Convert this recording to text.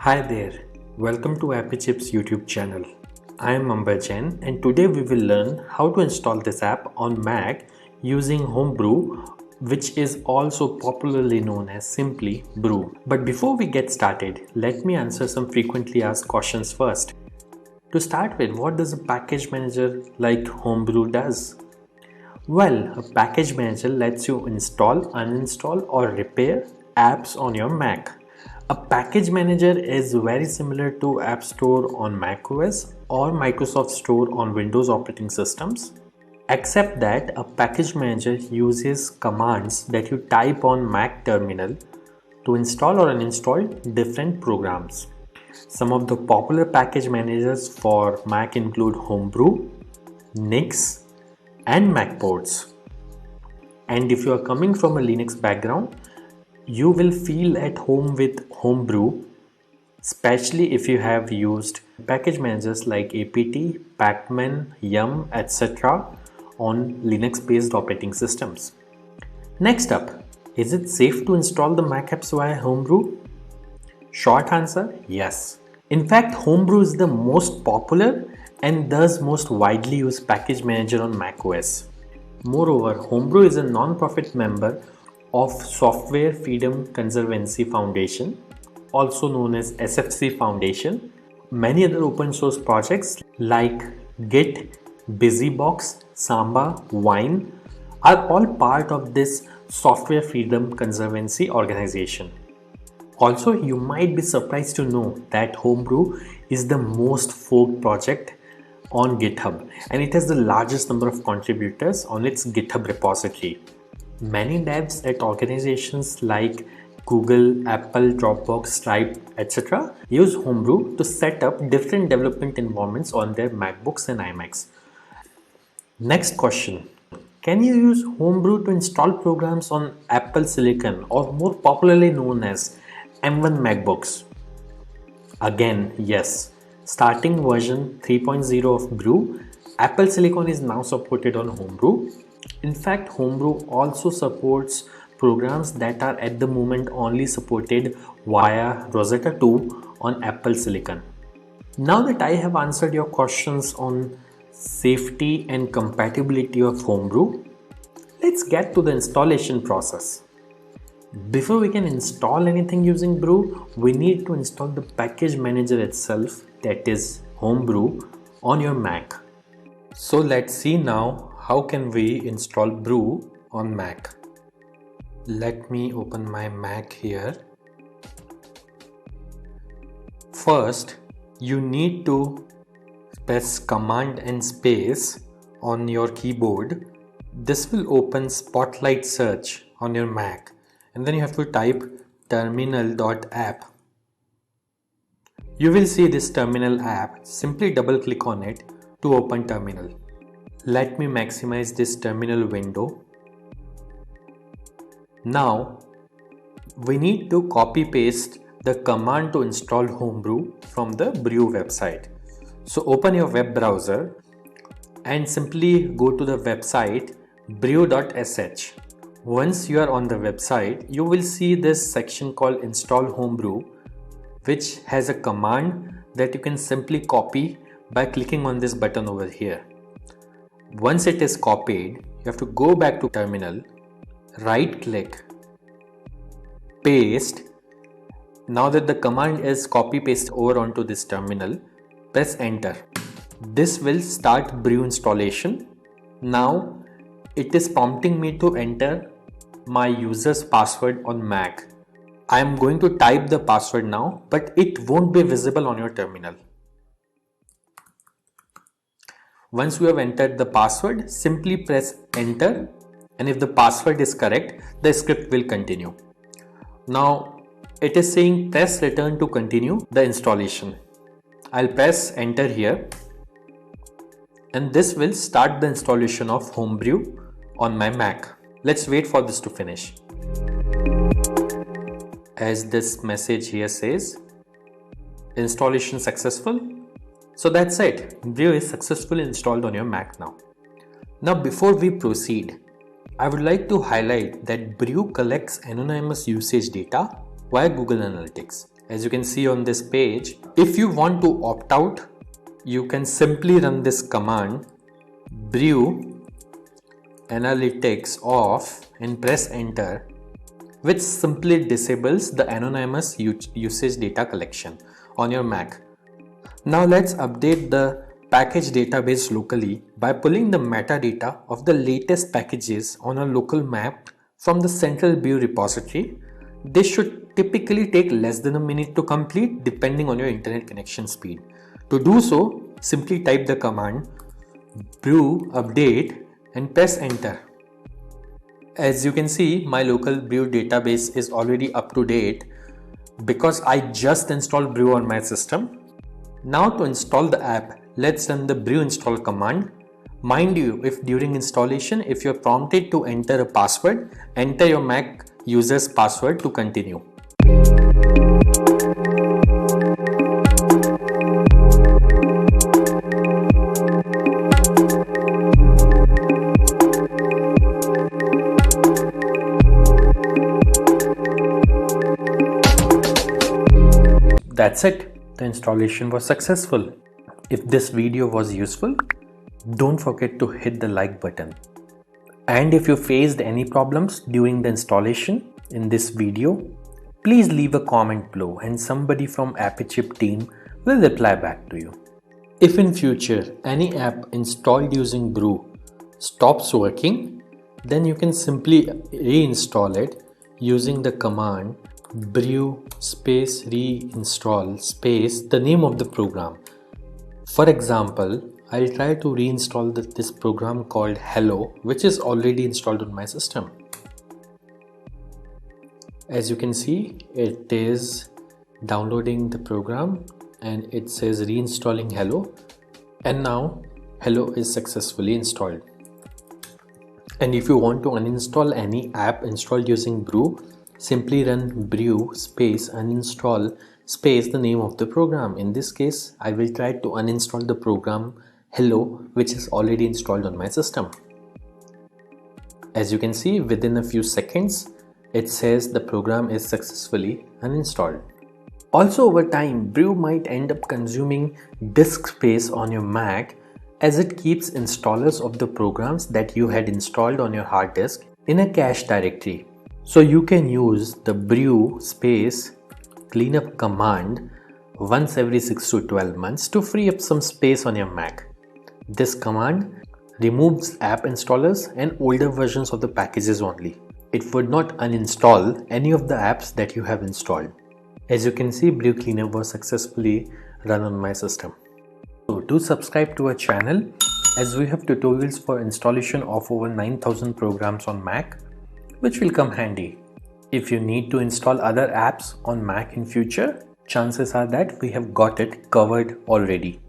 Hi there, welcome to Appy Chips YouTube channel. I am Ambajan and today we will learn how to install this app on Mac using Homebrew, which is also popularly known as simply Brew. But before we get started, let me answer some frequently asked questions first. To start with, what does a package manager like Homebrew does? Well, a package manager lets you install, uninstall or repair apps on your Mac. A package manager is very similar to App Store on macOS or Microsoft Store on Windows operating systems, except that a package manager uses commands that you type on Mac terminal to install or uninstall different programs. Some of the popular package managers for Mac include Homebrew, Nix, and Macports. And if you are coming from a Linux background, you will feel at home with Homebrew, especially if you have used package managers like apt, pacman, yum, etc. on Linux based operating systems. Next up, is it safe to install the Mac apps via Homebrew? Short answer, yes. In fact, Homebrew is the most popular and thus most widely used package manager on macOS. Moreover, Homebrew is a non-profit member of Software Freedom Conservancy Foundation, also known as SFC Foundation. Many other open source projects like Git, BusyBox, Samba, Wine are all part of this Software Freedom Conservancy organization. Also, you might be surprised to know that Homebrew is the most forked project on GitHub and it has the largest number of contributors on its GitHub repository. Many devs at organizations like Google, Apple, Dropbox, Stripe, etc. use Homebrew to set up different development environments on their MacBooks and iMacs. Next question. Can you use Homebrew to install programs on Apple Silicon or more popularly known as M1 MacBooks? Again, yes. Starting version 3.0 of Brew, Apple Silicon is now supported on Homebrew. In fact, Homebrew also supports programs that are at the moment only supported via Rosetta 2 on Apple Silicon. Now that I have answered your questions on safety and compatibility of Homebrew, let's get to the installation process. Before we can install anything using Brew, we need to install the package manager itself, that is Homebrew, on your Mac. So let's see now how can we install Brew on Mac. Let me open my Mac here. First, you need to press Command and space on your keyboard. This will open Spotlight Search on your Mac. And then you have to type terminal.app. You will see this terminal app. Simply double click on it to open terminal. Let me maximize this terminal window. Now we need to copy paste the command to install Homebrew from the Brew website. So open your web browser and simply go to the website brew.sh. Once you are on the website, you will see this section called Install Homebrew, which has a command that you can simply copy by clicking on this button over here. Once it is copied, you have to go back to terminal, right click, paste. Now that the command is copy paste over onto this terminal, press enter. This will start Brew installation. Now it is prompting me to enter my user's password on Mac. I am going to type the password now, but it won't be visible on your terminal. Once you have entered the password, simply press enter, and if the password is correct, the script will continue. Now it is saying press return to continue the installation. I'll press enter here, and this will start the installation of Homebrew on my Mac. Let's wait for this to finish. As this message here says, installation successful. So that's it. Brew is successfully installed on your Mac now. Now before we proceed, I would like to highlight that Brew collects anonymous usage data via Google Analytics. As you can see on this page, if you want to opt out, you can simply run this command brew analytics off and press enter, which simply disables the anonymous usage data collection on your Mac. Now let's update the package database locally by pulling the metadata of the latest packages on a local map from the central brew repository. This should typically take less than a minute to complete depending on your internet connection speed. To do so, simply type the command brew update and press enter. As you can see, my local brew database is already up to date because I just installed brew on my system. Now to install the app, let's run the brew install command. Mind you, if during installation, if you're prompted to enter a password, enter your Mac user's password to continue. That's it. The installation was successful. If this video was useful, don't forget to hit the like button. And if you faced any problems during the installation in this video, please leave a comment below and somebody from AppyChip team will reply back to you. If in future any app installed using brew stops working, then you can simply reinstall it using the command brew space reinstall space the name of the program. For example, I'll try to reinstall this program called Hello, which is already installed on my system. As you can see, it is downloading the program and it says reinstalling Hello, and now Hello is successfully installed. And if you want to uninstall any app installed using brew, simply run brew space uninstall space the name of the program. In this case, I will try to uninstall the program Hello, which is already installed on my system. As you can see, within a few seconds, it says the program is successfully uninstalled. Also, over time, brew might end up consuming disk space on your Mac as it keeps installers of the programs that you had installed on your hard disk in a cache directory. So you can use the brew space cleanup command once every 6 to 12 months to free up some space on your Mac. This command removes app installers and older versions of the packages only. It would not uninstall any of the apps that you have installed. As you can see, brew cleanup was successfully run on my system. So do subscribe to our channel as we have tutorials for installation of over 9,000 programs on Mac, which will come handy. If you need to install other apps on Mac in future, chances are that we have got it covered already.